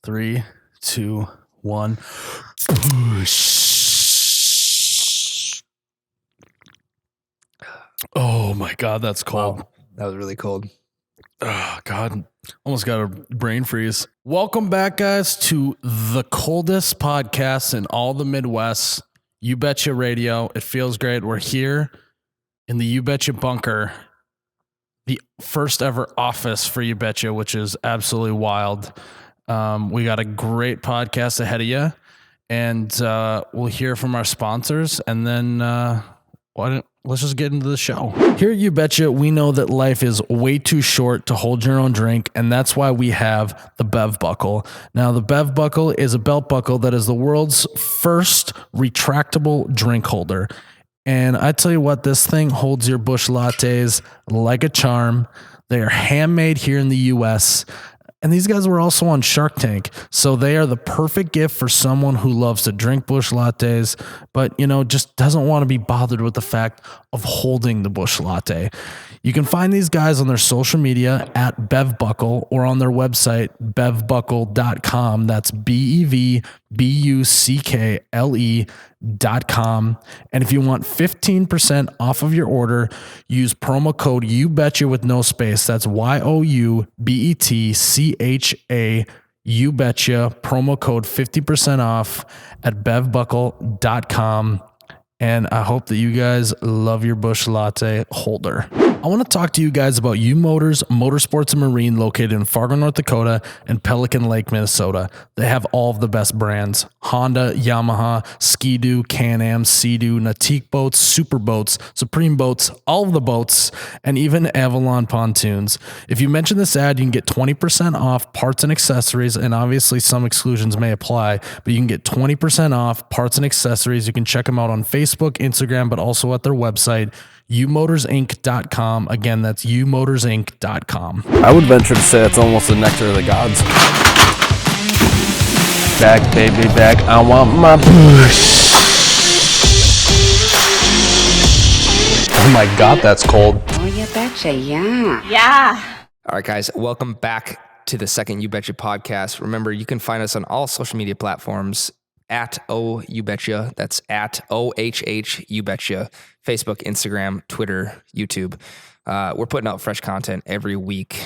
3, 2, 1. Oh my God, that's cold. Wow, that was really cold. Oh God, almost got a brain freeze. Welcome back, guys, to the coldest podcast in all the Midwest, You Betcha Radio. It feels great. We're here in the You Betcha bunker, the first ever office for You Betcha, which is absolutely wild. We got a great podcast ahead of you, and we'll hear from our sponsors, and then let's just get into the show. Here at You Betcha, we know that life is way too short to hold your own drink, and that's why we have the Bev Buckle. Now, the Bev Buckle is a belt buckle that is the world's first retractable drink holder. And I tell you what, this thing holds your Busch lattes like a charm. They are handmade here in the U.S., and these guys were also on Shark Tank. So they are the perfect gift for someone who loves to drink Busch lattes, but, just doesn't want to be bothered with the fact of holding the Busch latte. You can find these guys on their social media at Bev Buckle or on their website, bevbuckle.com. That's BEVBUCKLE.com. And if you want 15% off of your order, use promo code YouBetcha with no space. That's YOUBETCHA. You Betcha, promo code 50% off at bevbuckle.com. And I hope that you guys love your Busch latte holder. I want to talk to you guys about U Motors, Motorsports and Marine, located in Fargo, North Dakota and Pelican Lake, Minnesota. They have all of the best brands: Honda, Yamaha, Ski-Doo, Can-Am, Sea-Doo, Nautique boats, Super boats, Supreme boats, all of the boats, and even Avalon pontoons. If you mention this ad, you can get 20% off parts and accessories, and obviously some exclusions may apply, but you can get 20% off parts and accessories. You can check them out on Facebook, Instagram, but also at their website, umotorsinc.com. Again, that's umotorsinc.com. I would venture to say it's almost the nectar of the gods. Back, baby, back. I want my Busch. Oh my God, that's cold. Oh, you betcha, yeah. Yeah. All right, guys, welcome back to the second You Betcha podcast. Remember, you can find us on all social media platforms at You Betcha. That's at OHH You Betcha. Facebook, Instagram, Twitter, YouTube. We're putting out fresh content every week,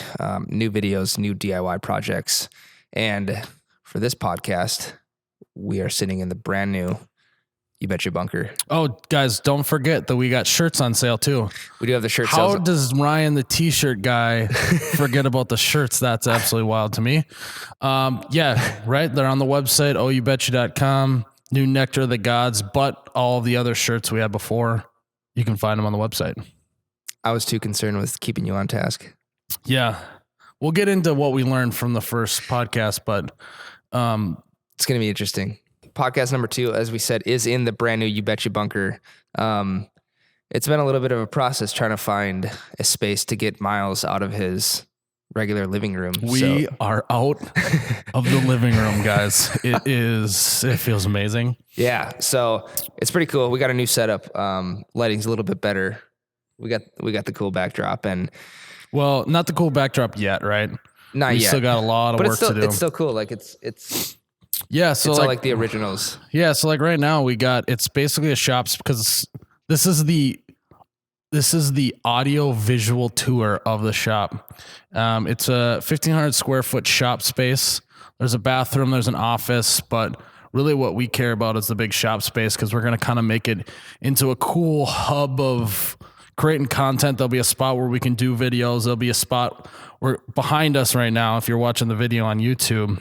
new videos, new DIY projects. And for this podcast, we are sitting in the brand new You Betcha bunker. Oh, guys, don't forget that we got shirts on sale too. We do have the shirt How sales. does Ryan, the t-shirt guy, forget about the shirts? That's absolutely wild to me. Yeah, right. They're on the website, oubetcha.com. New Nectar of the Gods, but all the other shirts we had before, you can find them on the website. I was too concerned with keeping you on task. Yeah. We'll get into what we learned from the first podcast, but It's going to be interesting. Podcast number 2, as we said, is in the brand new You Betcha bunker. It's been a little bit of a process trying to find a space to get Miles out of his regular living room. we are out of the living room, guys. It feels amazing. Yeah, so it's pretty cool. We got a new setup. Lighting's a little bit better. We got the cool backdrop, and Well, not the cool backdrop yet, right? not We yet. still got a lot of but work to do. it's still cool. Like it's Yeah, so all like, like the originals. yeah, so like right now it's basically a shop because this is the audio visual tour of the shop. It's a 1,500 square foot shop space. There's a bathroom, there's an office, but really what we care about is the big shop space because we're going to kind of make it into a cool hub of creating content. There'll be a spot where we can do videos. There'll be a spot where behind us right now, if you're watching the video on YouTube,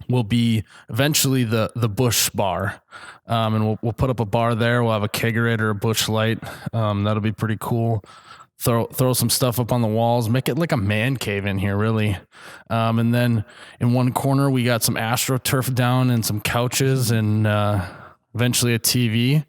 will be eventually the Busch bar. And we'll put up a bar there. We'll have a kegerator, a Busch Light. That'll be pretty cool. Throw some stuff up on the walls, make it like a man cave in here, really. And then in one corner, we got some AstroTurf down and some couches and eventually a TV.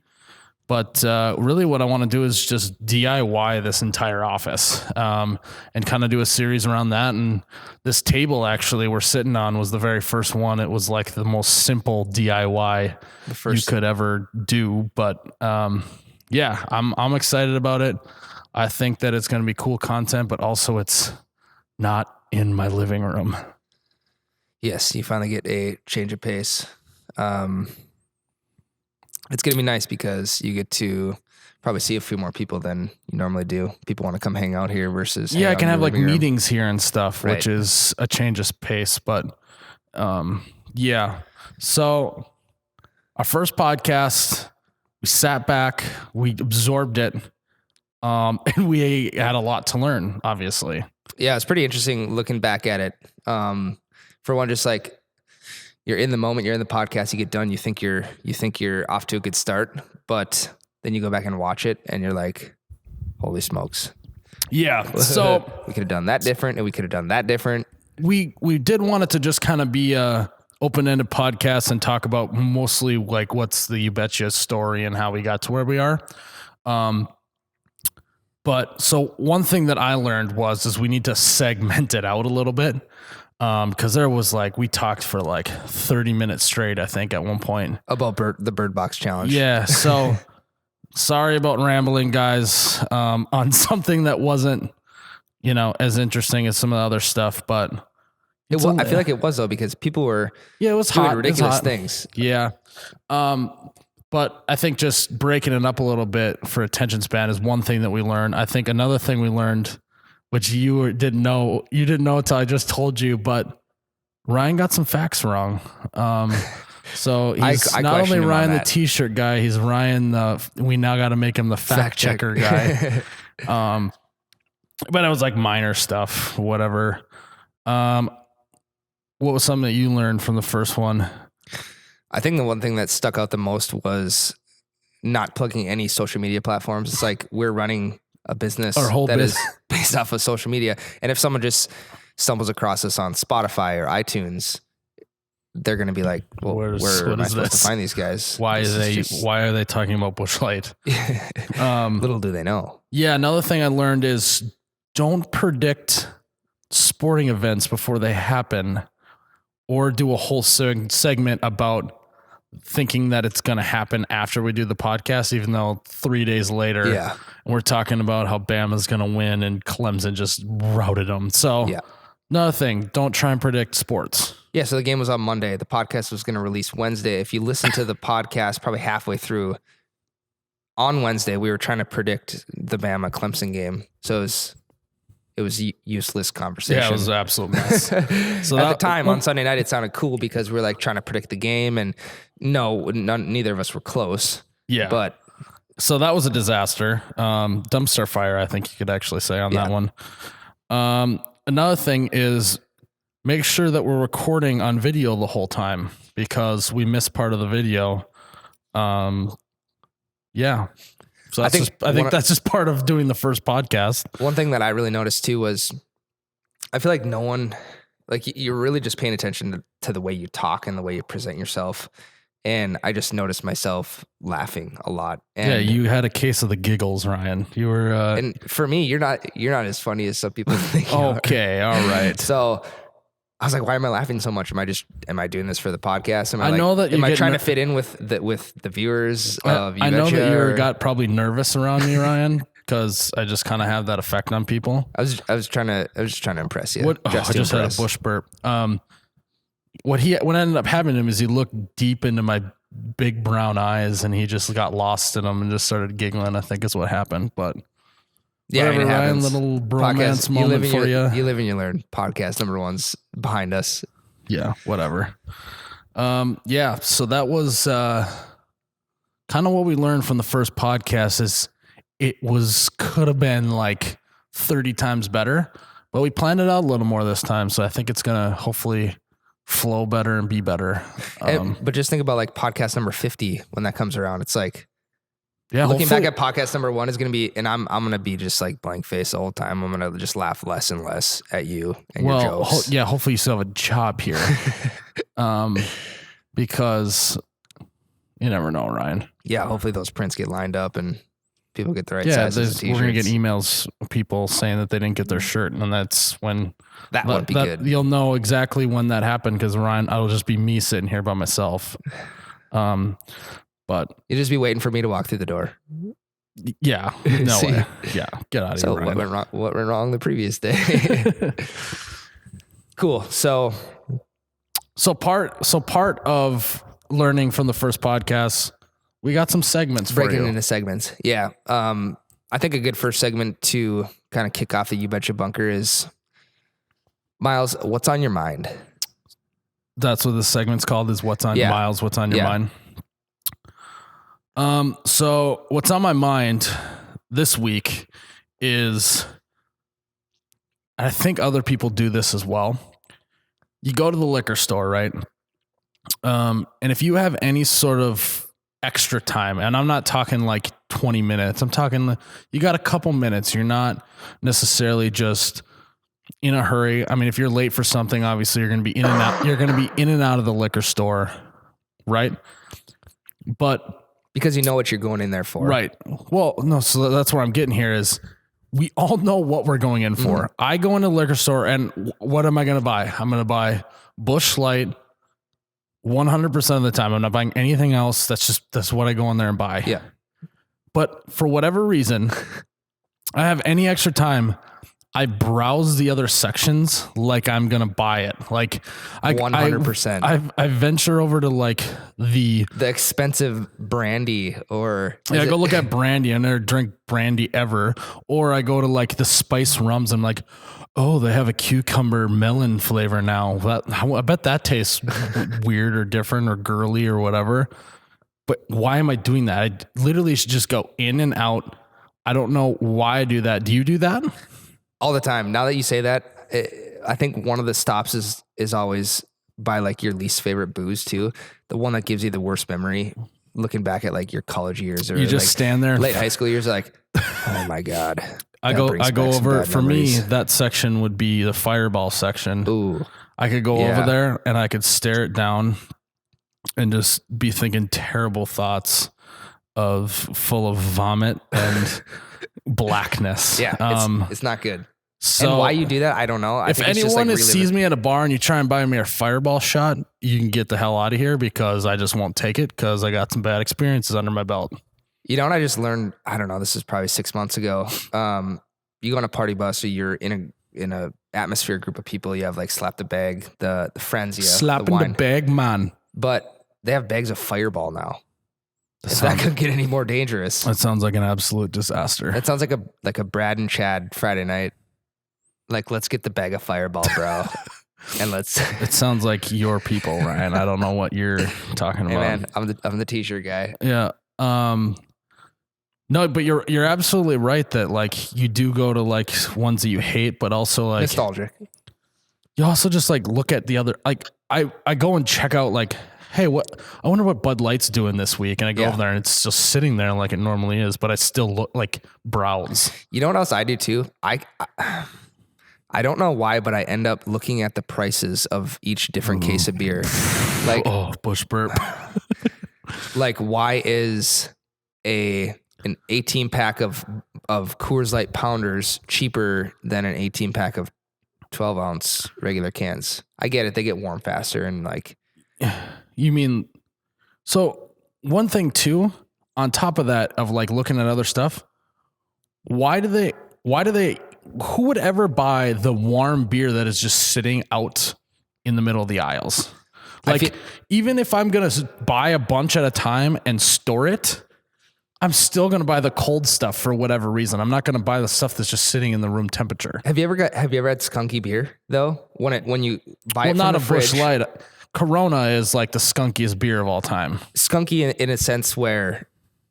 But really what I want to do is just DIY this entire office and kind of do a series around that. And this table actually we're sitting on was the very first one. It was like the most simple DIY you could ever do. But yeah, I'm excited about it. I think that it's going to be cool content, but also it's not in my living room. Yes, you finally get a change of pace. It's going to be nice because you get to probably see a few more people than you normally do. People want to come hang out here versus Yeah, I hang can out in have your like living room. meetings here and stuff, Right. which is a change of pace. But yeah. So our first podcast, we sat back, we absorbed it, and we had a lot to learn, obviously. Yeah, it's pretty interesting looking back at it. For one, just like you're in the moment, you're in the podcast, you get done, you think you're off to a good start, but then you go back and watch it and you're like, holy smokes. Yeah. So We could have done that different and we could have done that different. we did want it to just kind of be a open-ended podcast and talk about mostly like what's the You Betcha story and how we got to where we are. But so one thing that I learned is we need to segment it out a little bit. Cause there was like, we talked for like 30 minutes straight, I think at one point About the Bird Box Challenge. Yeah. So sorry about rambling, guys, on something that wasn't, as interesting as some of the other stuff, but I feel like it was though, because people were it was doing hot. ridiculous Hot. things. Yeah. But I think just breaking it up a little bit for attention span is one thing that we learned. I think another thing we learned, which you didn't know until I just told you, but Ryan got some facts wrong. So he's I not only questioned him Ryan on the that. t-shirt guy, he's Ryan we now got to make him the fact checker guy. But it was like minor stuff, whatever. What was something that you learned from the first one? I think the one thing that stuck out the most was not plugging any social media platforms. It's like we're running a business Our whole that is business. based off of social media. And if someone just stumbles across us on Spotify or iTunes, they're going to be like, well, where am I supposed to find these guys? Why This why are they talking about Busch Light? Little do they know. Yeah, another thing I learned is don't predict sporting events before they happen, or do a whole segment about thinking that it's going to happen after we do the podcast, even though 3 days later, Yeah. we're talking about how Bama's going to win and Clemson just routed them. So Yeah. another thing, don't try and predict sports. Yeah, so the game was on Monday. The podcast was going to release Wednesday. If you listen to the podcast probably halfway through, on Wednesday, we were trying to predict the Bama Clemson game. So it was useless conversation. Yeah, it was an absolute mess. So At the time on Sunday night, it sounded cool because we were like trying to predict the game, and neither of us were close. Yeah. But So that was a disaster. Dumpster fire, I think you could actually say on that one. Another thing is make sure that we're recording on video the whole time because we missed part of the video. Yeah. So I think that's just part of doing the first podcast. one thing that I really noticed too was I feel like no one, like you're really just paying attention to the way you talk and the way you present yourself. And I just noticed myself laughing a lot. And, Yeah, you had a case of the giggles, Ryan. You were and for me, you're not as funny as some people think. You are. okay. All right. So I was like, why am I laughing so much? Am I doing this for the podcast? I know that am I you trying to fit in with the viewers of You I know Betcha, that you or- got probably nervous around me, Ryan, because I just kind of have that effect on people. I was just trying to impress you. I just had a Busch burp. What ended up happening to him is he looked deep into my big brown eyes and he just got lost in them and just started giggling. I think is what happened. But Yeah, whatever, it Ryan, happens. little bromance moment for you. You live and you learn. Podcast number one's behind us. Yeah, whatever. Yeah, so that was kind of what we learned from the first podcast is could have been like 30 times better, but we planned it out a little more this time. So I think it's going to hopefully flow better and be better. But just think about like podcast number 50 when that comes around. It's like, Yeah, looking back at podcast number one is going to be, and I'm going to be just like blank face the whole time. I'm going to just laugh less and less at you and your jokes. Hopefully you still have a job here. Because you never know, Ryan. Yeah, hopefully those prints get lined up and people get the right sizes of we're going to t-shirts. get emails of people saying that they didn't get their shirt. And that's when That would be good. You'll know exactly when that happened. Cause Ryan, it'll just be me sitting here by myself. But You'll just be waiting for me to walk through the door. yeah, no See? way. Yeah. Get out of So here, what Ryan. went wrong the previous day? Cool. So So part of learning from the first podcast, we got some segments for Breaking you. into segments. Yeah. I think a good first segment to kind of kick off the You Betcha Bunker is, Miles, what's on your mind? That's what this segment's called, is what's on Miles, what's on your mind. So what's on my mind this week is, I think other people do this as well. You go to the liquor store, right? And if you have any sort of extra time, and I'm not talking like 20 minutes, I'm talking, you got a couple minutes. You're not necessarily just in a hurry. I mean, if you're late for something, obviously you're going to be in and out. You're going to be in and out of the liquor store, right? But because you know what you're going in there for. Right. Well, no, so that's where I'm getting here is we all know what we're going in for. Mm-hmm. I go into the liquor store and what am I going to buy? I'm going to buy Busch Light 100% of the time. I'm not buying anything else. That's what I go in there and buy. Yeah. But for whatever reason, I have any extra time, I browse the other sections like I'm going to buy it. Like 100%. I venture over to like the expensive brandy or I go look at brandy. I never drink brandy ever. Or I go to like the spice rums. I'm like, oh, they have a cucumber melon flavor now. I bet that tastes weird or different or girly or whatever. But why am I doing that? I literally should just go in and out. I don't know why I do that. Do you do that? All the time. Now that you say that, I think one of the stops is always by like your least favorite booze too. The one that gives you the worst memory. Looking back at like your college years, or you just like stand there, late high school years, like, oh my God. I go over. For me, that section would be the Fireball section. Ooh, I could go over there and I could stare it down and just be thinking terrible thoughts full of vomit and blackness. Yeah, it's not good. So and why you do that, I don't know. If anyone sees me at a bar and you try and buy me a Fireball shot, you can get the hell out of here because I just won't take it because I got some bad experiences under my belt. You know what I just learned? I don't know. This is probably 6 months ago. You go on a party bus, or you're in a atmosphere group of people. You have like Slap the Bag, the friends. You have slapping the bag, man. But they have bags of Fireball now. If that could get any more dangerous. That sounds like an absolute disaster. That sounds like a Brad and Chad Friday night. Like, let's get the bag of Fireball, bro. And let's. It sounds like your people, Ryan. I don't know what you're talking about. Man, I'm the t-shirt guy. Yeah. No, but you're absolutely right that like you do go to like ones that you hate, but also like nostalgic. You also just like look at the other, like I go and check out like, hey, I wonder what Bud Light's doing this week. And I go over there and it's just sitting there like it normally is, but I still look like browse. You know what else I do too? I don't know why, but I end up looking at the prices of each different case of beer. Like, oh, Busch burp. Like, why is an 18 pack of Coors Light Pounders cheaper than an 18 pack of 12 ounce regular cans? I get it. They get warm faster and like. You mean, so one thing too, on top of that, of like looking at other stuff, why do they, who would ever buy the warm beer that is just sitting out in the middle of the aisles? Like, even if I'm going to buy a bunch at a time and store it, I'm still going to buy the cold stuff for whatever reason. I'm not going to buy the stuff that's just sitting in the room temperature. Have you ever had skunky beer though? When you buy it from not the a fridge, Busch Light. Corona is like the skunkiest beer of all time. Skunky in a sense where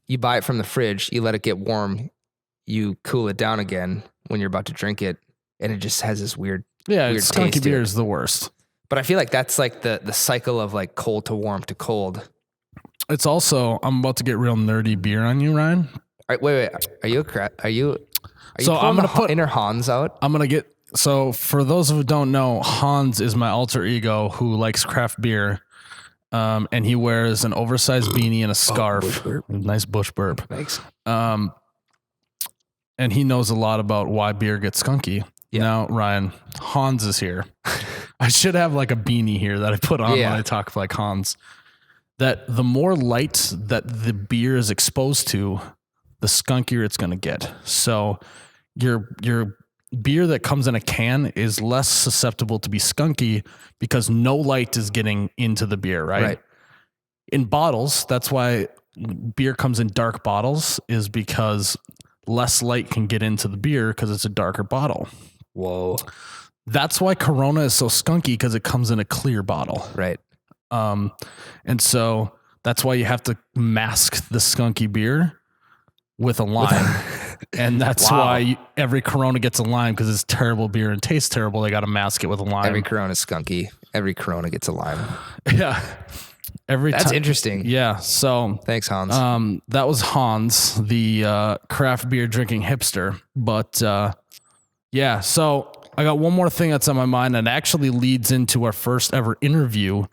you buy it from the fridge, you let it get warm, you cool it down again when you're about to drink it, and it just has this weird skunky beer is the worst. But I feel like that's like the cycle of like cold to warm to cold. It's also, I'm about to get real nerdy beer on you, Ryan. All right, wait. Are you so I'm going to put inner Hans out? I'm going to get, so for those who don't know, Hans is my alter ego who likes craft beer. And he wears an oversized beanie and a scarf. Nice Busch burp. Thanks. And he knows a lot about why beer gets skunky. Yeah. Now, Ryan, Hans is here. I should have like a beanie here that I put on when I talk like Hans. That the more light that the beer is exposed to, the skunkier it's going to get. So your beer that comes in a can is less susceptible to be skunky because no light is getting into the beer, right? In bottles, that's why beer comes in dark bottles, is because less light can get into the beer because it's a darker bottle. Whoa. That's why Corona is so skunky, because it comes in a clear bottle. Right. And so that's why you have to mask the skunky beer with a lime. And that's why every Corona gets a lime, because it's terrible beer and tastes terrible. They got to mask it with a lime. Every Corona is skunky. Every Corona gets a lime. Yeah. That's interesting. Yeah. So thanks, Hans. That was Hans, the craft beer drinking hipster. But yeah, so I got one more thing that's on my mind, and actually leads into our first ever interview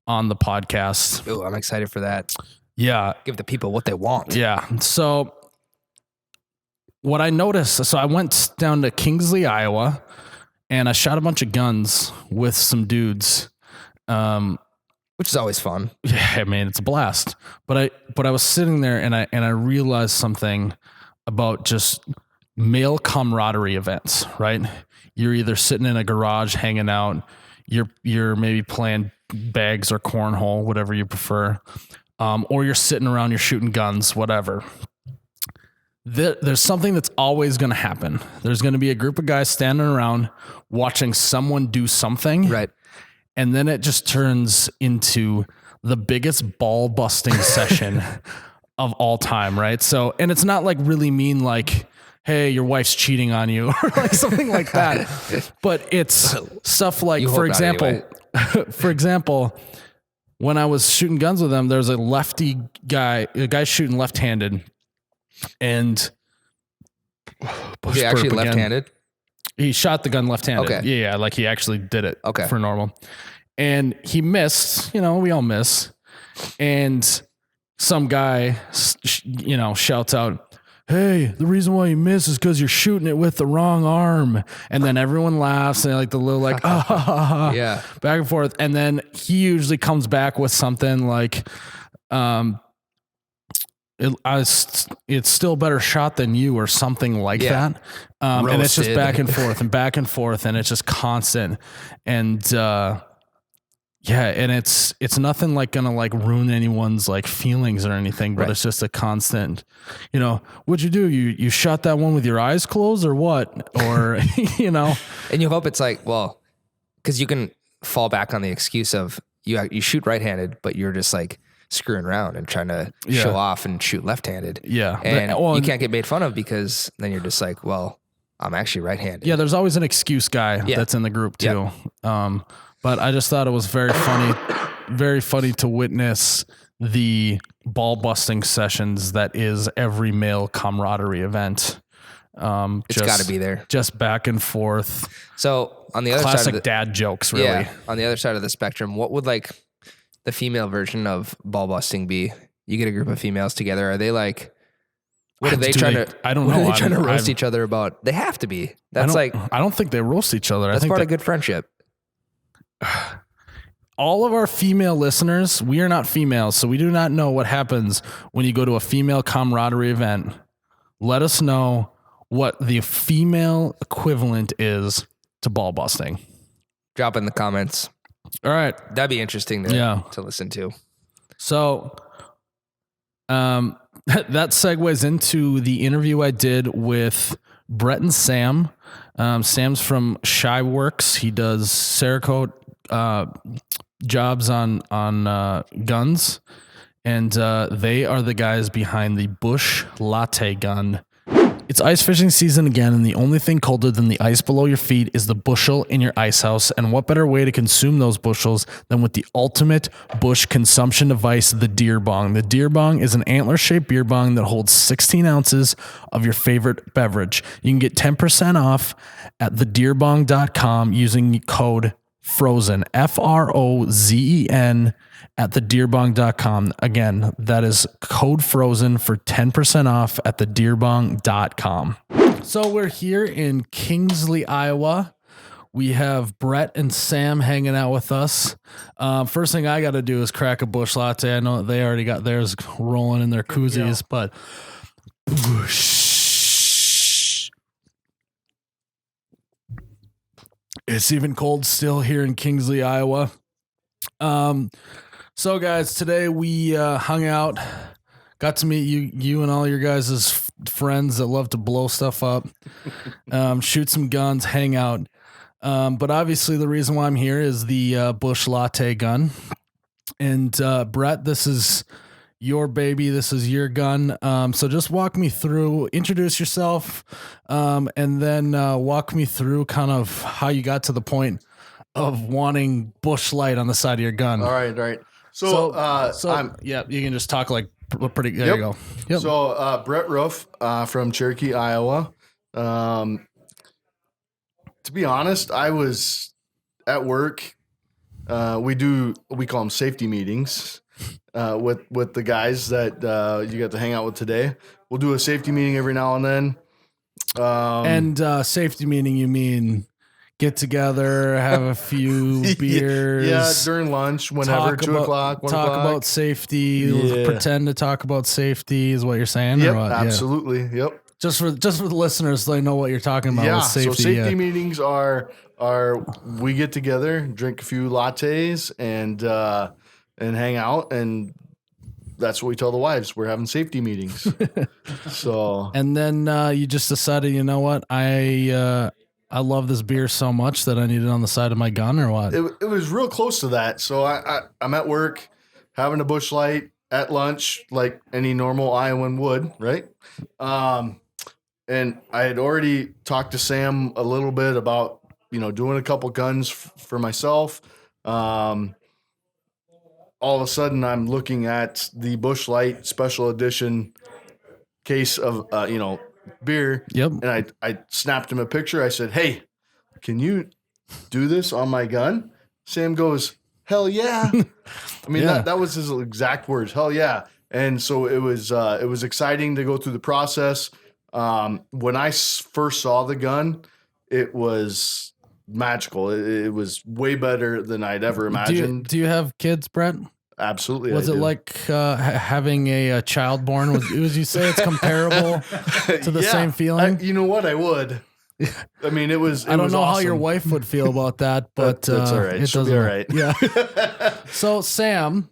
on the podcast. Oh, I'm excited for that. Yeah. Give the people what they want. Yeah. So what I noticed, so I went down to Kingsley, Iowa, and I shot a bunch of guns with some dudes. Which is always fun. Yeah, I mean, it's a blast. But I was sitting there and I realized something about just male camaraderie events, right? You're either sitting in a garage hanging out, you're maybe playing bags or cornhole, whatever you prefer, or you're sitting around, you're shooting guns, whatever. There's something that's always going to happen. There's going to be a group of guys standing around watching someone do something. Right. And then it just turns into the biggest ball busting session of all time. Right. So, and it's not like really mean, like, hey, your wife's cheating on you or like something like that. But it's stuff like, for example, when I was shooting guns with them, there's a guy shooting left-handed, and he actually left-handed. He shot the gun left-handed. Okay. Yeah, like he actually did it. Okay. For normal. And he missed, we all miss. And some guy, shouts out, hey, the reason why you miss is because you're shooting it with the wrong arm. And then everyone laughs and like the little like, yeah, back and forth. And then he usually comes back with something like, it's still better shot than you, or something like that. And it's just back and forth and back and forth, and it's just constant. And and it's nothing like gonna like ruin anyone's like feelings or anything, but it's just a constant, what'd you do? You shot that one with your eyes closed or what? Or, And you hope it's like, well, because you can fall back on the excuse of you shoot right-handed, but you're just like screwing around and trying to show off and shoot left-handed. Yeah. And you can't get made fun of, because then you're just like, well, I'm actually right-handed. Yeah. There's always an excuse guy that's in the group too. Yep. But I just thought it was very funny to witness the ball busting sessions that is every male camaraderie event. It's got to be there. Just back and forth. So on the other classic side of dad jokes, really. Yeah, on the other side of the spectrum, what would like the female version of ball busting be? You get a group of females together. Are they like, what are they trying to? I don't know. What are they trying to roast each other about? They have to be. That's I don't think they roast each other. That's I think part of good friendship. All of our female listeners, we are not females, so we do not know what happens when you go to a female camaraderie event. Let us know what the female equivalent is to ball busting. Drop in the comments. All right. That'd be interesting to listen to. So that segues into the interview I did with Brett and Sam. Sam's from Shy Works. He does Cerakote jobs on guns, and they are the guys behind the Busch Latte gun. It's ice fishing season again, and the only thing colder than the ice below your feet is the bushel in your ice house. And what better way to consume those bushels than with the ultimate Busch consumption device, the Deer Bong. The Deer Bong is an antler-shaped beer bong that holds 16 ounces of your favorite beverage. You can get 10% off at thedeerbong.com using code FROZEN, FROZEN, at thedeerbong.com. Again, that is code FROZEN for 10% off at thedeerbong.com. So we're here in Kingsley, Iowa. We have Brett and Sam hanging out with us. First thing I got to do is crack a Busch Latte. I know they already got theirs rolling in their koozies, but It's even cold still here in Kingsley, Iowa. So guys, today we hung out, got to meet you and all your guys' friends that love to blow stuff up, shoot some guns, hang out. But obviously the reason why I'm here is the Busch Latte gun. And Brett, this is your baby. This is your gun. So just walk me through, introduce yourself, and then walk me through kind of how you got to the point of wanting Busch Light on the side of your gun. All right. So I'm yeah, you can just talk like pretty. There you go. Yep. So Brett Roof from Cherokee, Iowa. To be honest, I was at work. We call them safety meetings with the guys that you got to hang out with today. We'll do a safety meeting every now and then. And safety meeting, you mean get together, have a few beers. Yeah, during lunch, whenever, 2 o'clock, 1 talk o'clock. about safety, pretend to talk about safety is what you're saying? Yep, or what? absolutely. Yeah. Yep. Just for the listeners, they know what you're talking about with safety. So safety meetings are we get together, drink a few lattes, and hang out, and that's what we tell the wives. We're having safety meetings. So and then you just decided, you know what, I love this beer so much that I need it on the side of my gun, or what? it was real close to that. So I'm at work having a Busch Light at lunch, like any normal Iowan would, right? And I had already talked to Sam a little bit about, doing a couple guns for myself. All of a sudden, I'm looking at the Busch Light special edition case of, beer. Yep. And I snapped him a picture. I said, "Hey, can you do this on my gun?" Sam goes, "Hell yeah." I mean, Yeah. that was his exact words. Hell yeah. And so it was exciting to go through the process. When I first saw the gun, it was magical. It was way better than I'd ever imagined. Do you have kids, Brett? Absolutely. Was it like having a child born? Was you say it's comparable to the same feeling? You know what? I would. I mean, it was. I don't was know how awesome. your wife would feel about that, but That's all right. it She'll doesn't. be all right. Yeah. So Sam,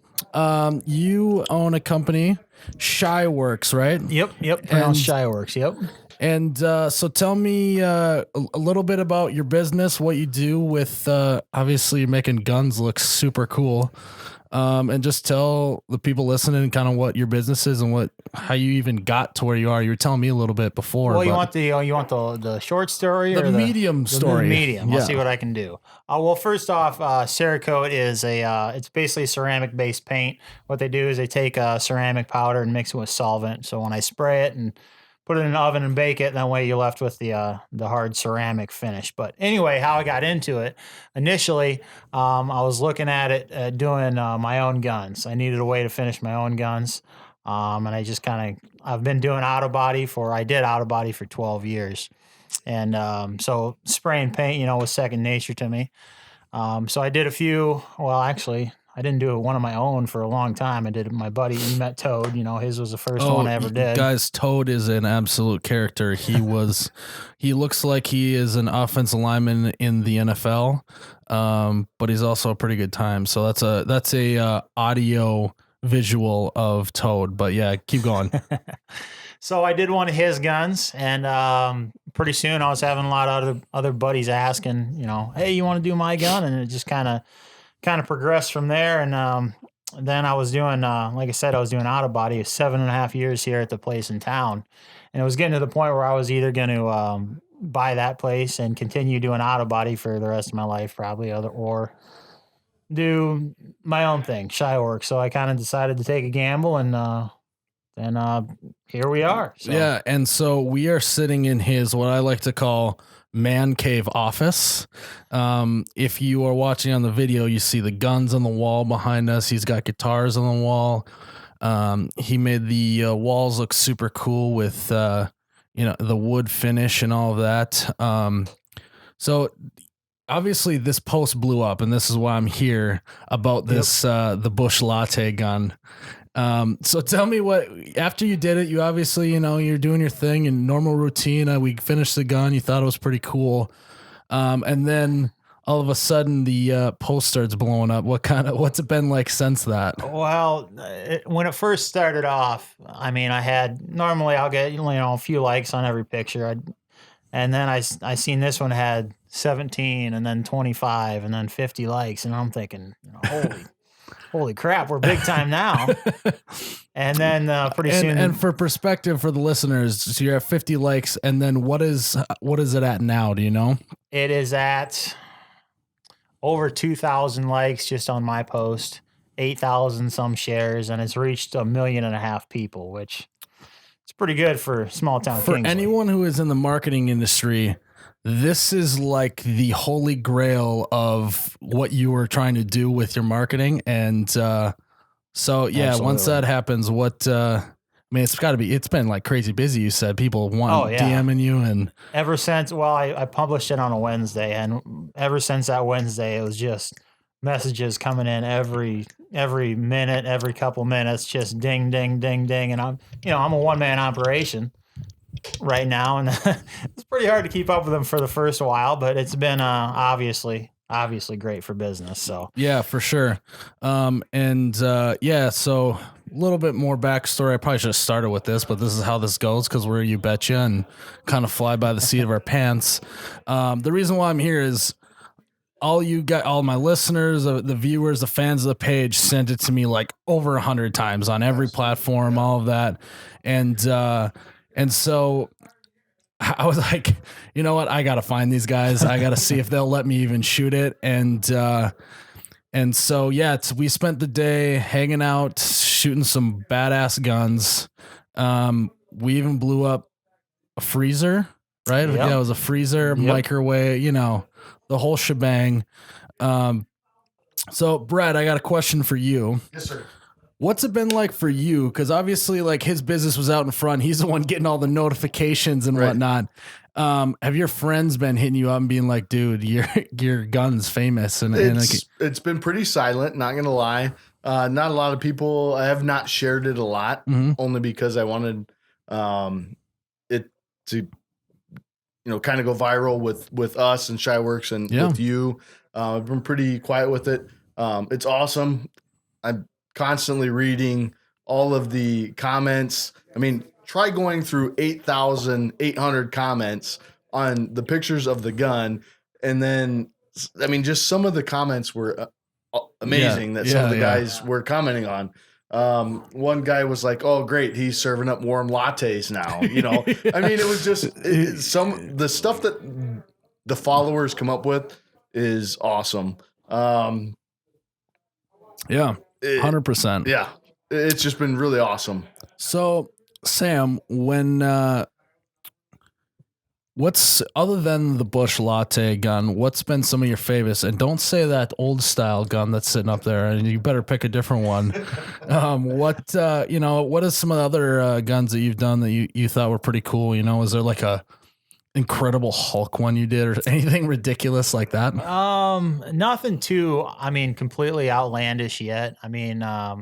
you own a company, Shy Works, right? Yep. Pronounced Shy Works. Yep. And so tell me a little bit about your business, what you do with, obviously you're making guns look super cool. And just tell the people listening kind of what your business is and how you even got to where you are. You were telling me a little bit before. Well, you want the short story or the medium story? The medium. Yeah. I'll see what I can do. Well, first off, Cerakote is it's basically ceramic based paint. What they do is they take ceramic powder and mix it with solvent. So when I spray it and put it in the oven and bake it, that way you're left with the hard ceramic finish. But anyway, how I got into it, initially, I was looking at it doing my own guns. I needed a way to finish my own guns. And I just I've been doing I did auto body for 12 years. And so spraying paint, was second nature to me. So I did a few, well, actually, I didn't do one of my own for a long time. I did my buddy, you met Toad, his was the first one I ever did. Guys, Toad is an absolute character. He looks like he is an offensive lineman in the NFL. But he's also a pretty good time. So that's a audio visual of Toad, but yeah, keep going. So I did one of his guns, and pretty soon I was having a lot of other buddies asking, hey, you want to do my gun? And it just kind of progressed from there. And then I was doing, like I said, I was doing auto body 7.5 years here at the place in town. And it was getting to the point where I was either going to buy that place and continue doing auto body for the rest of my life, probably, or do my own thing, Shy Works. So I kind of decided to take a gamble, and here we are. So. Yeah, and so we are sitting in his, what I like to call, man cave office. If you are watching on the video, you see the guns on the wall behind us. He's got guitars on the wall. He made the walls look super cool with the wood finish and all of that. So obviously this post blew up, and this is why I'm here about this the Busch Latte gun. So tell me what, after you did it, you obviously, you're doing your thing in normal routine. We finished the gun. You thought it was pretty cool. And then all of a sudden the post starts blowing up? What's it been like since that? Well, when it first started off, I mean, normally I'll get, a few likes on every picture. And then I seen this one had 17 and then 25 and then 50 likes. And I'm thinking, holy crap, we're big time now. And then pretty soon. And for perspective for the listeners, so you're at 50 likes, and then what is it at now? Do you know? It is at over 2,000 likes just on my post, 8,000 some shares, and it's reached 1.5 million people, which is pretty good for small town. For Kingsley. anyone who is in the marketing industry, this is like the holy grail of what you were trying to do with your marketing. And so, yeah, Absolutely. once that happens, it's been like crazy busy. You said people want DMing you, and ever since, I published it on a Wednesday, and ever since that Wednesday, it was just messages coming in every minute, every couple minutes, just ding, ding, ding, ding. And I'm a one-man operation right now, and it's pretty hard to keep up with them for the first while, but it's been obviously great for business. So yeah, for sure. So a little bit more backstory. I probably should have started with this, but this is how this goes because we're You Betcha and kind of fly by the seat of our pants. The reason why I'm here is all my listeners, the viewers, the fans of the page sent it to me like over 100 times on every platform, all of that. And so I was like, you know what? I got to find these guys. I got to see if they'll let me even shoot it. And so, yeah, we spent the day hanging out, shooting some badass guns. We even blew up a freezer, right? Yep. Yeah, it was a freezer, microwave, the whole shebang. So Brad, I got a question for you. Yes, sir. What's it been like for you? Because obviously, like, his business was out in front. He's the one getting all the notifications and whatnot. Have your friends been hitting you up and being like, "Dude, your gun's famous"? It's been pretty silent. Not gonna lie. Not a lot of people. I have not shared it a lot, only because I wanted it to, kind of go viral with us and Shyworks and with you. I've been pretty quiet with it. It's awesome. I'm constantly reading all of the comments. I mean, try going through 8,800 comments on the pictures of the gun. And then, I mean, just some of the comments were amazing that some of the guys were commenting on. One guy was like, "Oh, great, he's serving up warm lattes now." I mean, it was just the stuff that the followers come up with is awesome. 100%. Yeah, it's just been really awesome. So, Sam, what's other than the Busch Latte gun, what's been some of your favorites? And don't say that old style gun that's sitting up there, and you better pick a different one. What are some of the other guns that you've done that you thought were pretty cool? Is there like a Incredible Hulk one you did or anything ridiculous like that? Nothing too, completely outlandish yet. My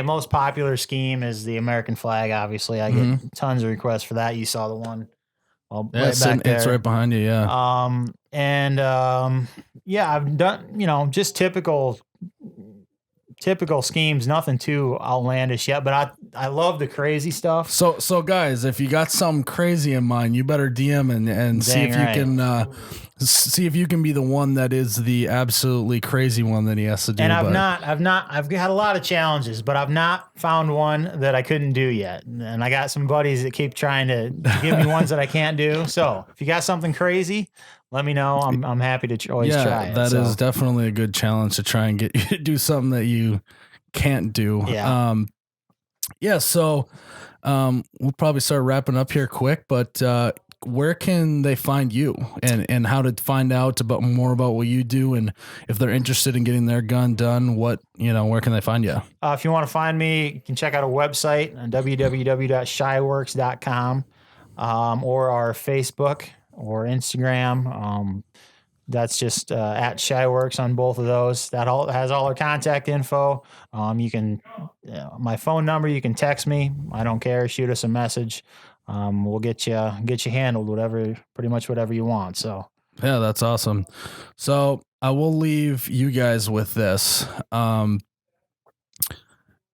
most popular scheme is the American flag. Obviously, I get tons of requests for that. You saw the one right back there. It's right behind you. Yeah. I've done, just typical schemes, nothing too outlandish yet, but I love the crazy stuff. So guys, if you got something crazy in mind, you better DM and see if you can see if you can be the one that is the absolutely crazy one that he has to do. And I've had a lot of challenges, but I've not found one that I couldn't do yet. And I got some buddies that keep trying to give me ones that I can't do. So if you got something crazy, let me know. I'm happy to always try it. That is definitely a good challenge to try and get you to do something that you can't do. Yeah. So we'll probably start wrapping up here quick, but where can they find you and how to find out more about what you do, and if they're interested in getting their gun done, where can they find you? If you want to find me, you can check out a website on www.shyworks.com, or our Facebook or Instagram. That's just at Shyworks on both of those. That has all our contact info. You can my phone number. You can text me. I don't care. Shoot us a message. We'll get you handled pretty much whatever you want. So Yeah, that's awesome. So I will leave you guys with this.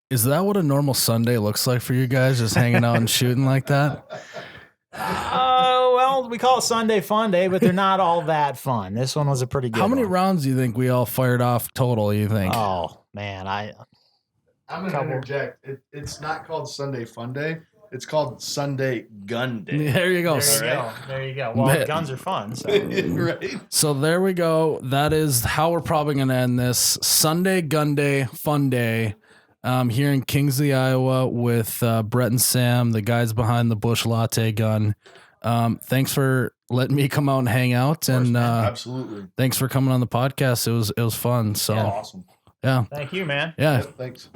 Is that what a normal Sunday looks like for you guys? Just hanging out and shooting like that? Well, we call it Sunday Fun Day, but they're not all that fun. This one was a pretty good How many one. rounds do you think we all fired off total, you think? Oh, man. I'm going to interject. It's not called Sunday Fun Day. It's called Sunday Gun Day. There you go. There you go. Well, guns are fun. So. Right. So there we go. That is how we're probably going to end this Sunday Gun Day Fun Day here in Kingsley, Iowa with Brett and Sam, the guys behind the Busch Latte gun. Thanks for letting me come out and hang out. And absolutely. Thanks for coming on the podcast. It was fun. So Awesome. Yeah. Thank you, man. Yeah. Yep, thanks.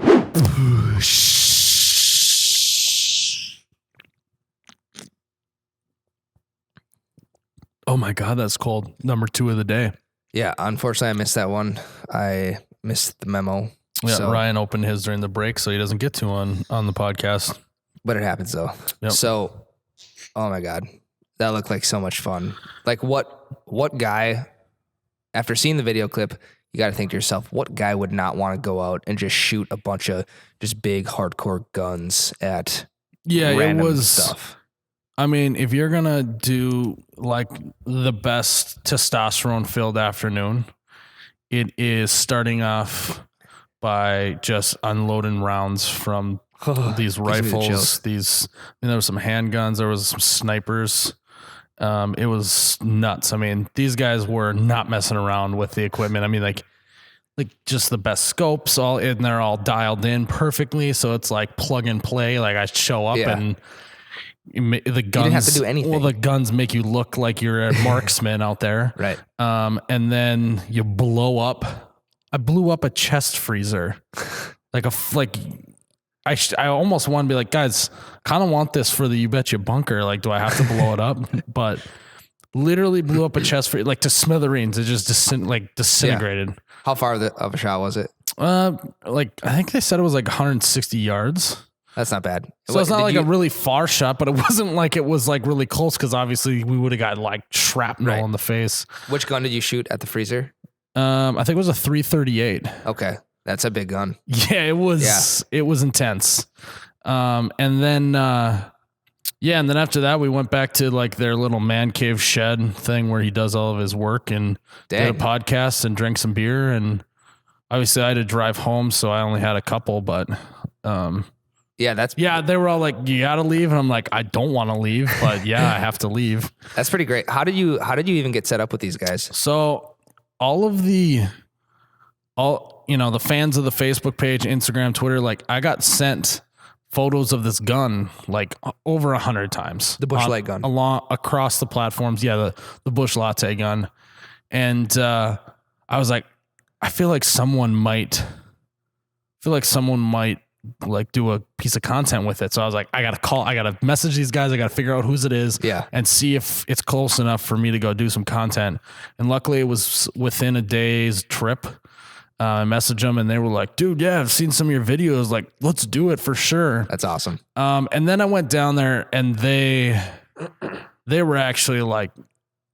Oh my God, that's cold. Number 2 of the day. Yeah, unfortunately, I missed that one. I missed the memo. Yeah, So- Ryan opened his during the break, so he doesn't get to on the podcast. But it happens though. Yep. So, oh my God, that looked like so much fun. Like what guy, after seeing the video clip, you got to think to yourself, what guy would not want to go out and just shoot a bunch of just big hardcore guns at random it was stuff? I mean, if you're gonna do like the best testosterone filled afternoon, it is starting off by just unloading rounds from these Gives me the rifles. chills. There was some handguns, there was some snipers. It was nuts. I mean, these guys were not messing around with the equipment. I mean, like just the best scopes, and they're all dialed in perfectly. So it's like plug and play. Like I show up Yeah. and the guns didn't have to do anything. Well, the guns make you look like you're a marksman out there. Right. And then you blow up. I blew up a chest freezer. I almost want to be like, guys, kind of want this for the You Betcha bunker. Like, do I have to blow it up? But literally blew up a chest freezer, like to smithereens. It just disintegrated. How far of a shot was it? Like I think they said it was like 160 yards. That's not bad. So it's not Did like you- a really far shot, but it wasn't like it was like really close because obviously we would have got like shrapnel Right. in the face. Which gun did you shoot at the freezer? I think it was a 338. Okay, that's a big gun. Yeah, it was. It was intense. And then after that, we went back to like their little man cave shed thing where he does all of his work and did a Dang. podcast and drank some beer. And obviously, I had to drive home, so I only had a couple. But Yeah, that's they were all like, "You got to leave," and I'm like, "I don't want to leave, but yeah, I have to leave." that's pretty great. How did you even get set up with these guys? So the fans of the Facebook page, Instagram, Twitter, like I got sent photos of this gun like over 100 times. The Busch Light gun. Across the platforms. Yeah, the Busch Latte gun. And I was like, I feel like someone might like do a piece of content with it. So I was like, I gotta message these guys. I gotta figure out whose it is. Yeah. And see if it's close enough for me to go do some content. And luckily it was within a day's trip. I messaged them and they were like, dude, yeah, I've seen some of your videos. Like, let's do it for sure. That's awesome. And then I went down there and they were actually like,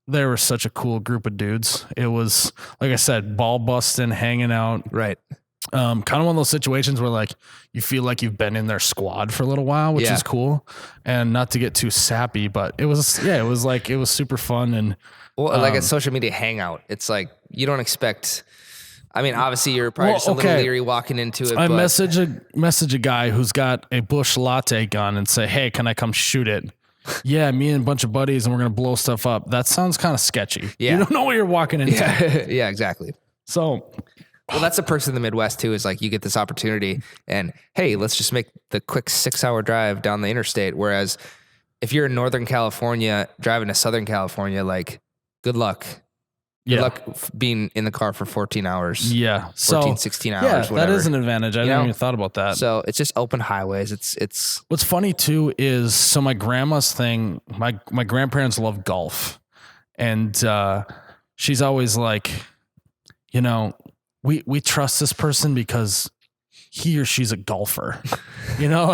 they were such a cool group of dudes. It was, like I said, ball busting, hanging out. Right. Kind of one of those situations where like you feel like you've been in their squad for a little while, which Yeah. is cool. And not to get too sappy, but it was super fun. And Well, like a social media hangout. It's like you don't expect. I mean, obviously you're probably Well, just a little okay. leery walking into it. I but message a guy who's got a Busch Latte gun and say, hey, can I come shoot it? Yeah, me and a bunch of buddies and we're going to blow stuff up. That sounds kind of sketchy. Yeah. You don't know what you're walking into. Yeah, yeah, exactly. So Well, that's the perks in the Midwest too. Is like you get this opportunity, and hey, let's just make the quick 6-hour drive down the interstate. Whereas if you're in Northern California driving to Southern California, like good luck. Good luck being in the car for 14 hours. Yeah. 14, 16 hours, Yeah, whatever. that is an advantage. I You didn't know? even thought about that. So it's just open highways. It's What's funny too is so my grandma's thing, my grandparents love golf. And she's always like, you know, we trust this person because he or she's a golfer. You know,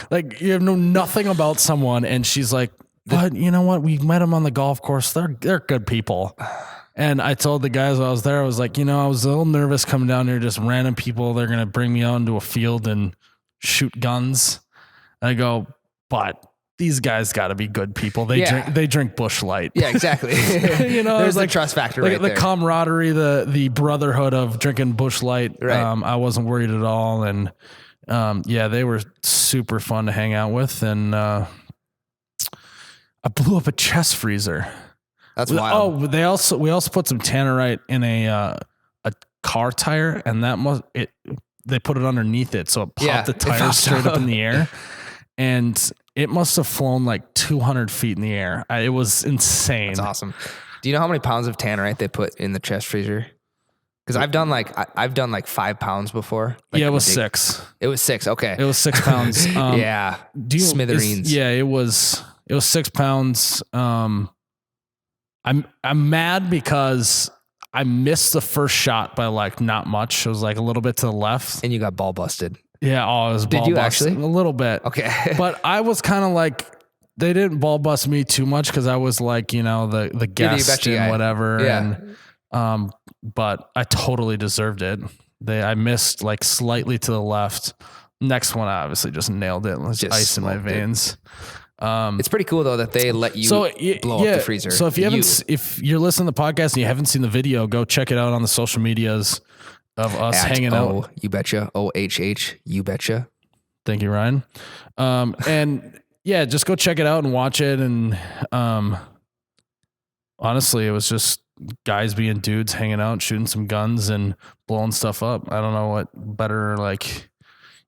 like you know nothing about someone and she's like, but you know what? We met them on the golf course. They're good people. And I told the guys while I was there, I was like, you know, I was a little nervous coming down here, just random people. They're going to bring me out into a field and shoot guns. And I go, but these guys got to be good people. They drink Busch Light. Yeah, exactly. You know, there's like the trust factor, like right the there. camaraderie, the brotherhood of drinking Busch Light. Right. I wasn't worried at all, and they were super fun to hang out with. And I blew up a chest freezer. That's wild. Oh, we also put some tannerite in a car tire, and they put it underneath it, so it popped the tire straight up in the air, and it must have flown like 200 feet in the air. It was insane. That's awesome. Do you know how many pounds of tannerite they put in the chest freezer? Because I've done like 5 pounds before. Like, yeah, it was 6. It was 6. Okay. It was 6 pounds. Yeah. Smithereens. It was 6 pounds. I'm mad because I missed the first shot by like not much. It was like a little bit to the left. And you got ball busted. Yeah, it was ball Did you busted. actually? A little bit. Okay. But I was kind of like, they didn't ball bust me too much because I was like, you know, the guest and whatever. Yeah. And but I totally deserved it. I missed like slightly to the left. Next one, I obviously just nailed it. Just ice in my veins. It's pretty cool though that they let you blow up the freezer. So if if you're listening to the podcast and you haven't seen the video, go check it out on the social medias of us hanging out. You betcha. OHH. You betcha. Thank you, Ryan. And yeah, just go check it out and watch it. And honestly, it was just guys being dudes hanging out, shooting some guns and blowing stuff up. I don't know what better like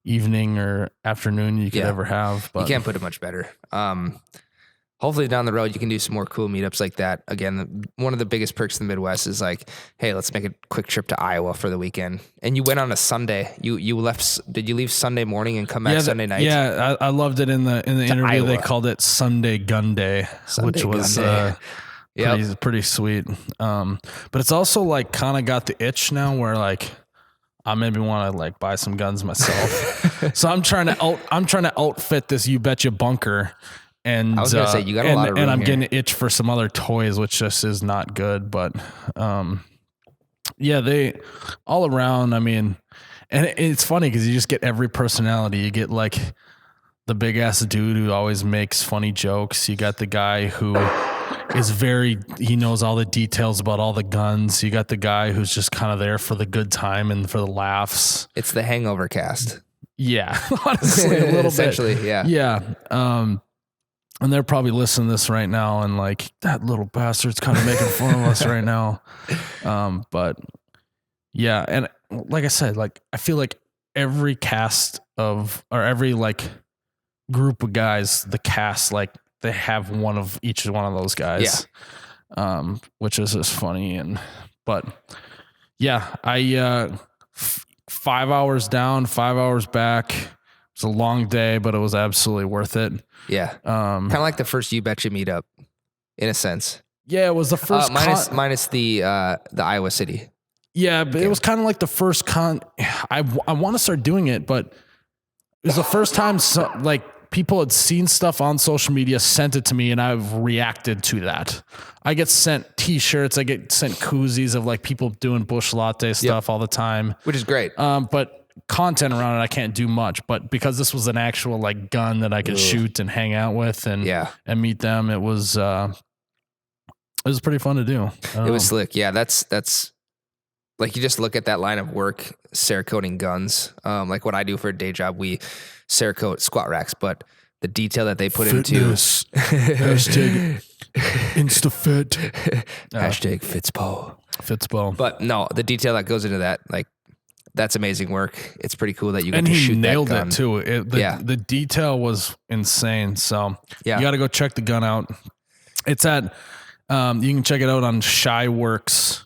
evening or afternoon you could ever have, but you can't put it much better. Hopefully down the road you can do some more cool meetups like that. Again, one of the biggest perks in the Midwest is like, hey, let's make a quick trip to Iowa for the weekend. And you went on a Sunday. You left. Did you leave Sunday morning and come back Sunday night? Yeah, I loved it in the interview. Iowa. They called it Sunday Gun Day, which was pretty sweet. But it's also like kind of got the itch now where like I maybe want to like buy some guns myself. So I'm trying to outfit this You Betcha bunker. And I was gonna say you got a lot of room and I'm here. getting an itch for some other toys, which just is not good. But they all around. I mean, and it's funny because you just get every personality. You get like the big ass dude who always makes funny jokes. You got the guy who is he knows all the details about all the guns. You got the guy who's just kind of there for the good time and for the laughs. It's the Hangover cast. Yeah, honestly, a little essentially, bit. yeah. Yeah. And they're probably listening to this right now and like, that little bastard's kind of making fun of us right now. But yeah. And like I said, like, I feel like every every like group of guys, the cast, like they have one of each one of those guys, which is just funny. But yeah, 5 hours down, 5 hours back. It's a long day, but it was absolutely worth it. Yeah. Kind of like the first You Betcha meetup in a sense. Yeah, it was the first minus the Iowa City. Yeah, but it was kind of like the first I want to start doing it, but it was the first time like people had seen stuff on social media, sent it to me, and I've reacted to that. I get sent t-shirts, I get sent koozies of like people doing Busch Latte stuff all the time. Which is great. But content around it, I can't do much, but because this was an actual like gun that I could shoot and hang out with and meet them, it was pretty fun to do. It was slick. Yeah. That's like, you just look at that line of work, Cerakoting guns. Like what I do for a day job, we Cerakote squat racks, but the detail that they put Fitness. Hashtag InstaFit. Hashtag Fitspo. But no, the detail that goes into that, like, that's amazing work. It's pretty cool that you get to shoot that gun. And he nailed it too. The detail was insane. So you got to go check the gun out. It's at, you can check it out on Shy Works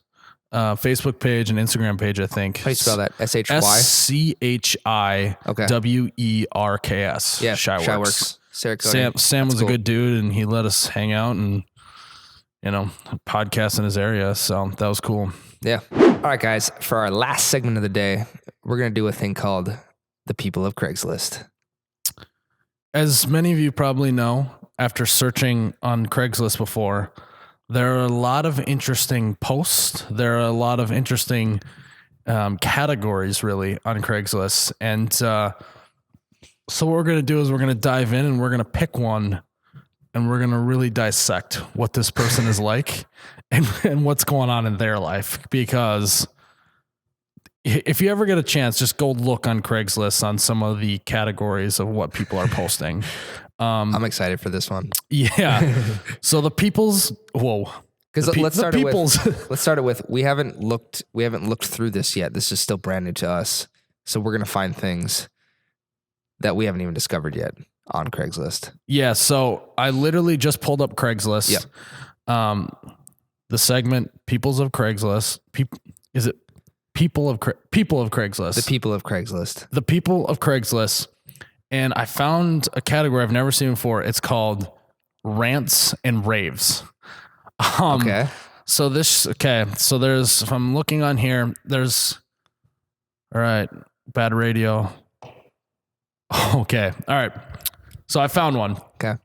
Facebook page and Instagram page, I think. How do you spell that? SHY? SCHIWERKS. Yeah, Shy Works. Sam was a good dude, and he let us hang out and, podcast in his area. So that was cool. Yeah. All right, guys. For our last segment of the day, we're going to do a thing called The People of Craigslist. As many of you probably know, after searching on Craigslist before, there are a lot of interesting posts. There are a lot of interesting categories really on Craigslist. And so what we're going to do is we're going to dive in and we're going to pick one and we're going to really dissect what this person is like and what's going on in their life. Because if you ever get a chance, just go look on Craigslist on some of the categories of what people are posting. I'm excited for this one. Yeah. So the people's, whoa. Because let's start it with we haven't looked through this yet. This is still brand new to us. So we're gonna find things that we haven't even discovered yet on Craigslist. Yeah. So I literally just pulled up Craigslist. Yeah. The segment Peoples of Craigslist. Is it People of Craigslist? The people of Craigslist. The people of Craigslist. And I found a category I've never seen before. It's called rants and raves. Okay. So there's, if I'm looking on here, there's, all right, bad radio. Okay. All right. So I found one. Okay.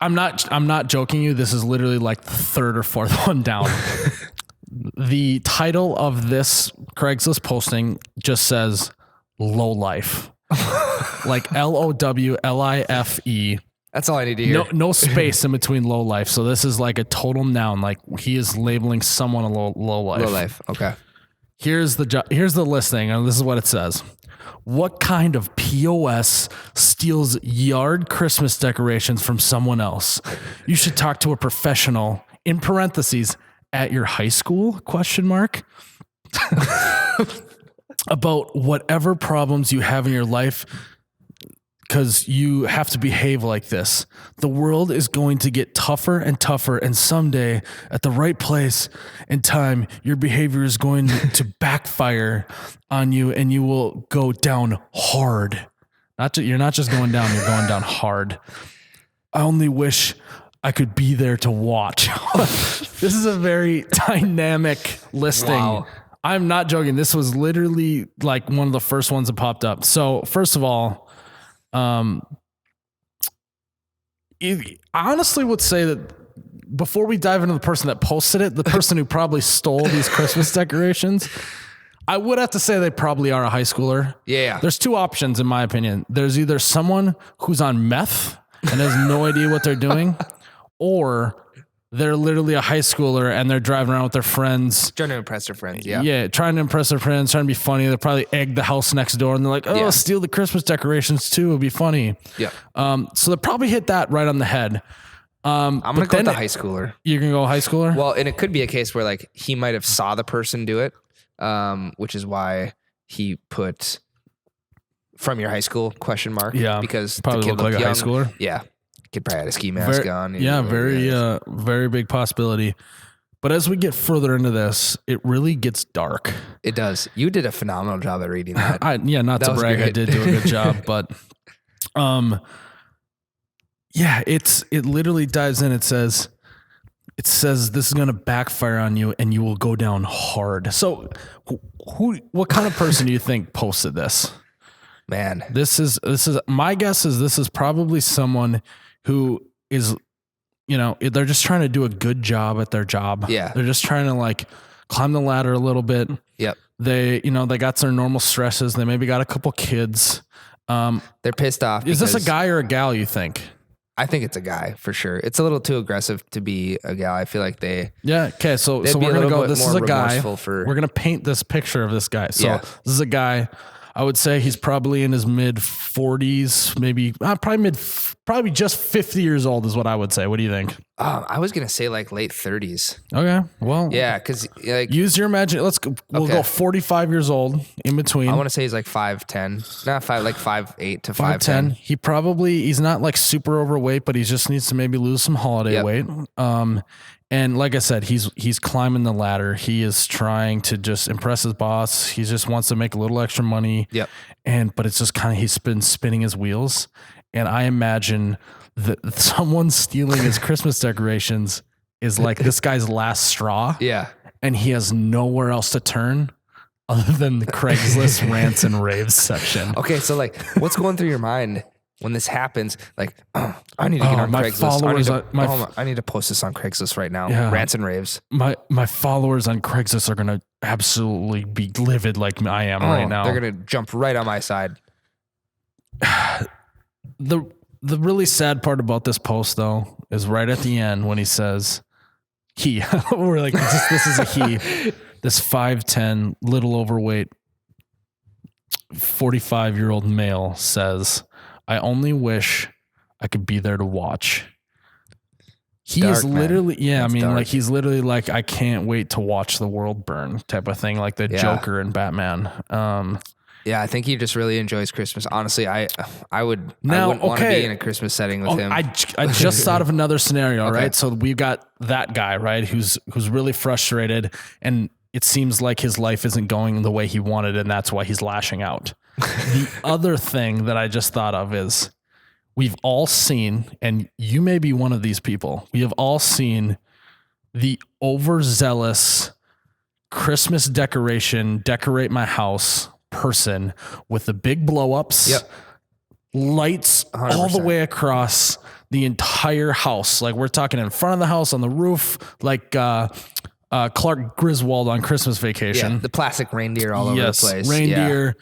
I'm not joking you. This is literally like the third or fourth one down. The title of this Craigslist posting just says low life, like LOWLIFE. That's all I need to hear. No space in between low life. So this is like a total noun. Like he is labeling someone a low life. Low life. Okay. Here's the listing, and this is what it says. What kind of POS steals yard Christmas decorations from someone else? You should talk to a professional, in parentheses, at your high school, ? About whatever problems you have in your life, because you have to behave like this. The world is going to get tougher and tougher, and someday, at the right place and time, your behavior is going to backfire on you, and you will go down hard. You're not just going down, you're going down hard. I only wish I could be there to watch. This is a very dynamic listing. Wow. I'm not joking. This was literally like one of the first ones that popped up. So first of all, I honestly would say that before we dive into the person that posted it, the person who probably stole these Christmas decorations, I would have to say they probably are a high schooler. Yeah. There's two options in my opinion. There's either someone who's on meth and has no idea what they're doing, or they're literally a high schooler and they're driving around with their friends. Trying to impress their friends, yeah. Yeah, trying to impress their friends, trying to be funny. They'll probably egg the house next door and they're like, Yeah. steal the Christmas decorations too. It'd be funny. Yeah. So they probably hit that right on the head. I'm going to go with the high schooler. You're going to go high schooler? Well, and it could be a case where like he might have saw the person do it, which is why he put from your high school ? Yeah. Because probably the kid look like looked a high young. schooler. Yeah. Kid probably had a ski mask on. Yeah, very big possibility. But as we get further into this, it really gets dark. It does. You did a phenomenal job at reading that. Not to was brag, I great. did do a good job, but it literally dives in. It says this is going to backfire on you and you will go down hard. So what kind of person do you think posted this? Man, This is my guess is this is probably someone who is, they're just trying to do a good job at their job. Yeah. They're just trying to like climb the ladder a little bit. Yep. They got their normal stresses. They maybe got a couple kids. They're pissed off. Is this a because guy or a gal, you think? I think it's a guy for sure. It's a little too aggressive to be a gal. I feel like Yeah. Okay. So they'd be we're a going to little go, bit this is more a guy. remorseful for- We're going to paint this picture of this guy. So Yeah. this is a guy. I would say he's probably in his mid 40s, maybe probably just 50 years old is what I would say. What do you think? I was gonna say like late 30s. Okay. Well, Yeah, because like use your imagination. We'll Okay. go 45 years old in between. I want to say he's like 5'10", not 5'8" to 5'10". 5'10". He's not like super overweight, but he just needs to maybe lose some holiday Yep. weight. And like I said, he's climbing the ladder. He is trying to just impress his boss. He just wants to make a little extra money. Yep. But it's just kind of, he's been spinning his wheels. And I imagine that someone stealing his Christmas decorations is like this guy's last straw. Yeah. And he has nowhere else to turn other than the Craigslist rants and raves section. Okay, so like, what's going through your mind when this happens, like, I need to get on my Craigslist. I need to post this on Craigslist right now. Yeah. Rants and raves. My followers on Craigslist are gonna absolutely be livid like I am right now. They're gonna jump right on my side. The really sad part about this post though is right at the end when he says we're like this is a he. This 5'10", little overweight 45-year-old male says, I only wish I could be there to watch. He Dark, is literally, man. That's dark. like he's literally like, I can't wait to watch the world burn type of thing, like the Joker and Batman. Yeah, I think he just really enjoys Christmas. Honestly, I wouldn't want to be in a Christmas setting with him. I just thought of another scenario, right? So we've got that guy, right, who's really frustrated, and it seems like his life isn't going the way he wanted, and that's why he's lashing out. The other thing that I just thought of is we've all seen, and you may be one of these people, we have all seen the overzealous Christmas decorate my house person with the big blow-ups, lights 100%. all the way across the entire house. Like we're talking in front of the house, on the roof, like Clark Griswold on Christmas Vacation. Yeah, the plastic reindeer all over the place. Reindeer.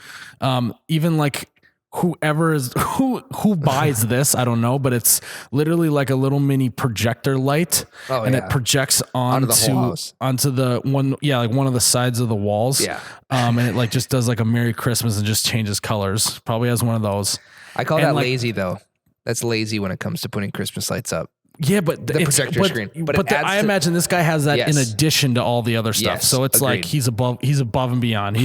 Even like whoever is who buys this, I don't know, but it's literally like a little mini projector light, it projects onto the whole house. Onto the one, like one of the sides of the walls. Yeah. And it like just does like a Merry Christmas and just changes colors. Probably has one of those. I call that lazy though. That's lazy when it comes to putting Christmas lights up. Yeah, but the projector screen. But I imagine this guy has that in addition to all the other stuff. Yes, so it's agreed. like he's above and beyond.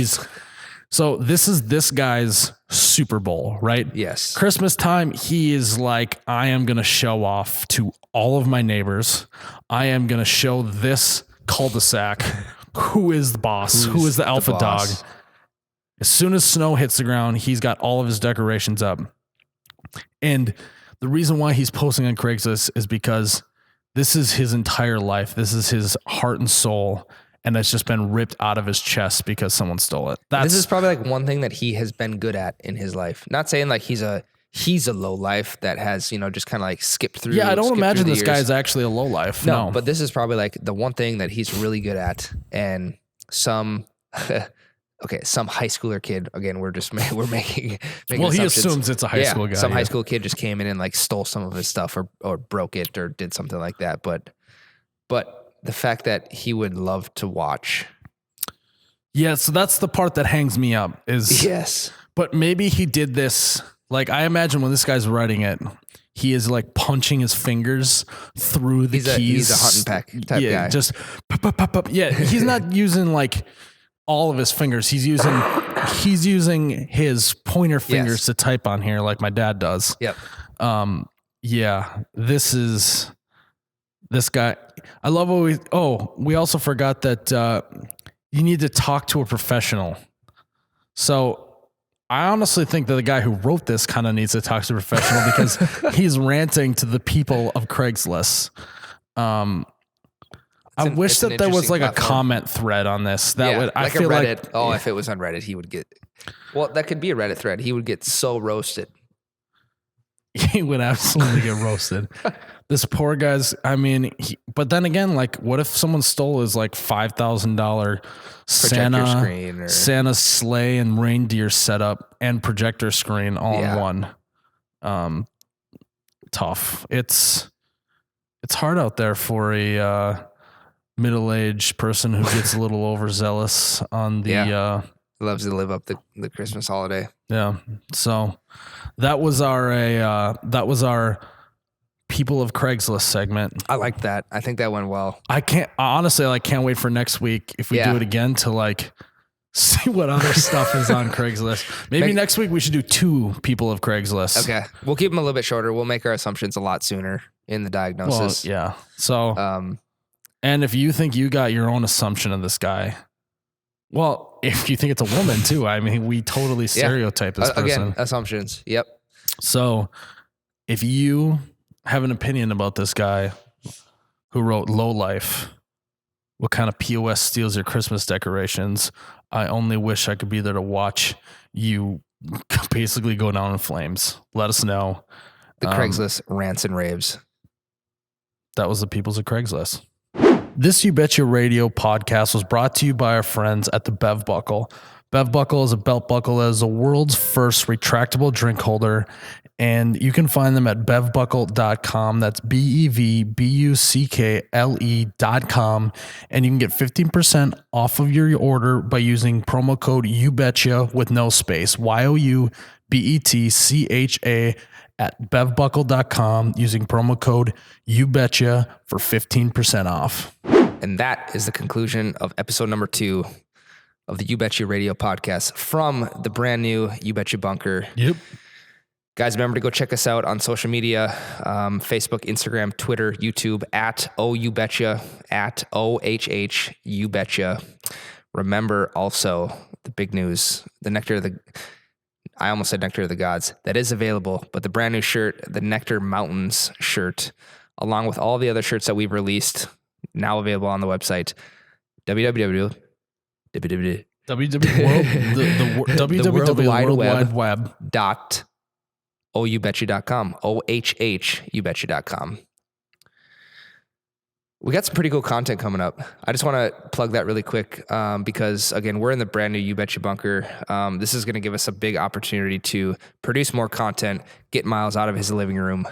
So this is this guy's Super Bowl, right? Yes. Christmas time, he is like, I am going to show off to all of my neighbors. I am going to show this cul-de-sac who is the boss, who is the alpha dog. As soon as snow hits the ground, he's got all of his decorations up. And the reason why he's posting on Craigslist is because this is his entire life. This is his heart and soul. And it's just been ripped out of his chest because someone stole it. This is probably like one thing that he has been good at in his life. Not saying like he's a low life that has, just kind of like skipped through. Yeah, I don't imagine this guy is actually a low life. No, but this is probably like the one thing that he's really good at. And some high schooler kid, again, we're making well, he assumptions. assumes it's a high school guy. Some high school kid just came in and like stole some of his stuff or broke it or did something like that. But the fact that he would love to watch. Yeah, so that's the part that hangs me up is yes. But maybe he did this, like I imagine when this guy's writing it, he is like punching his fingers through the keys. He's a hunt and peck type guy. Just pop. Yeah, he's not using like all of his fingers. He's using his pointer fingers to type on here like my dad does. Yep. This guy, I love what we also forgot that you need to talk to a professional. So I honestly think that the guy who wrote this kind of needs to talk to a professional because he's ranting to the people of Craigslist. I wish that there was like a comment thread on this. That would, I feel Reddit. Like, if it was on Reddit, he would get, well, that could be a Reddit thread. He would get so roasted. He would absolutely get roasted. This poor guy's, but then again, like, what if someone stole his like $5,000 Santa sleigh and reindeer setup and projector screen all in one? Tough. It's hard out there for a middle-aged person who gets a little overzealous on the loves to live up the Christmas holiday. Yeah. So that was our People of Craigslist segment. I like that. I think that went well. I can't wait for next week if we do it again to like see what other stuff is on Craigslist. Maybe next week we should do 2 People of Craigslist. Okay. We'll keep them a little bit shorter. We'll make our assumptions a lot sooner in the diagnosis. Well, yeah. So, and if you think you got your own assumption of this guy, well, if you think it's a woman too, we totally stereotype this person. Again, assumptions. Yep. So if you have an opinion about this guy who wrote Low Life, what kind of POS steals your Christmas decorations? I only wish I could be there to watch you basically go down in flames. Let us know. The Craigslist rants and raves. That was the peoples of Craigslist. This You Betcha Radio podcast was brought to you by our friends at the Bev Buckle. Bev Buckle is a belt buckle that is the world's first retractable drink holder, and you can find them at bevbuckle.com. That's BEVBUCKLE.com, and you can get 15% off of your order by using promo code YouBetcha with no space, YOUBETCHA at bevbuckle.com using promo code YouBetcha for 15% off. And that is the conclusion of episode number 2 of the You Betcha Radio podcast from the brand new You Betcha bunker. Yep. Guys, remember to go check us out on social media, Facebook, Instagram, Twitter, YouTube, at OUBetcha, at OHHUBetcha. Remember also the big news, I almost said Nectar of the Gods. That is available, but the brand new shirt, the Nectar Mountains shirt, along with all the other shirts that we've released, now available on the website, www. www World Wide Web. .oubetcha.com, OHHUbetcha.com. We got some pretty cool content coming up. I just want to plug that really quick because, again, we're in the brand new You Betcha bunker. This is going to give us a big opportunity to produce more content, get Miles out of his living room,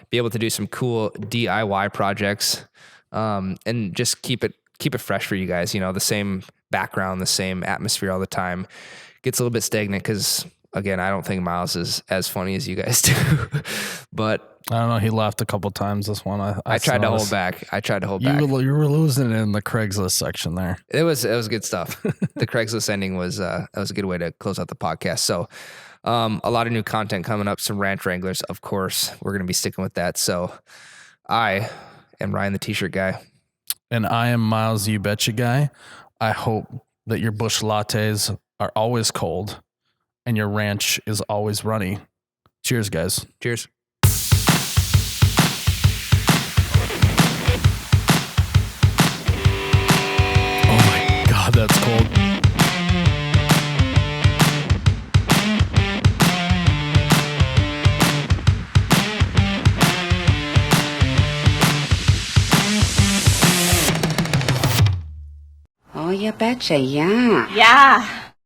be able to do some cool DIY projects, and just keep it fresh for you guys. You know, the same background, the same atmosphere all the time. Gets a little bit stagnant because, again, I don't think Miles is as funny as you guys do. But I don't know. He laughed a couple times this one. I tried to hold back. You were losing it in the Craigslist section there. It was good stuff. The Craigslist ending was that was a good way to close out the podcast. So a lot of new content coming up. Some ranch wranglers, of course. We're going to be sticking with that. So I am Ryan, the T-shirt guy. And I am Miles, You Betcha guy. I hope that your Busch lattes are always cold and your ranch is always runny. Cheers, guys. Cheers. Oh my God, that's cold. Oh, you betcha, yeah. Yeah.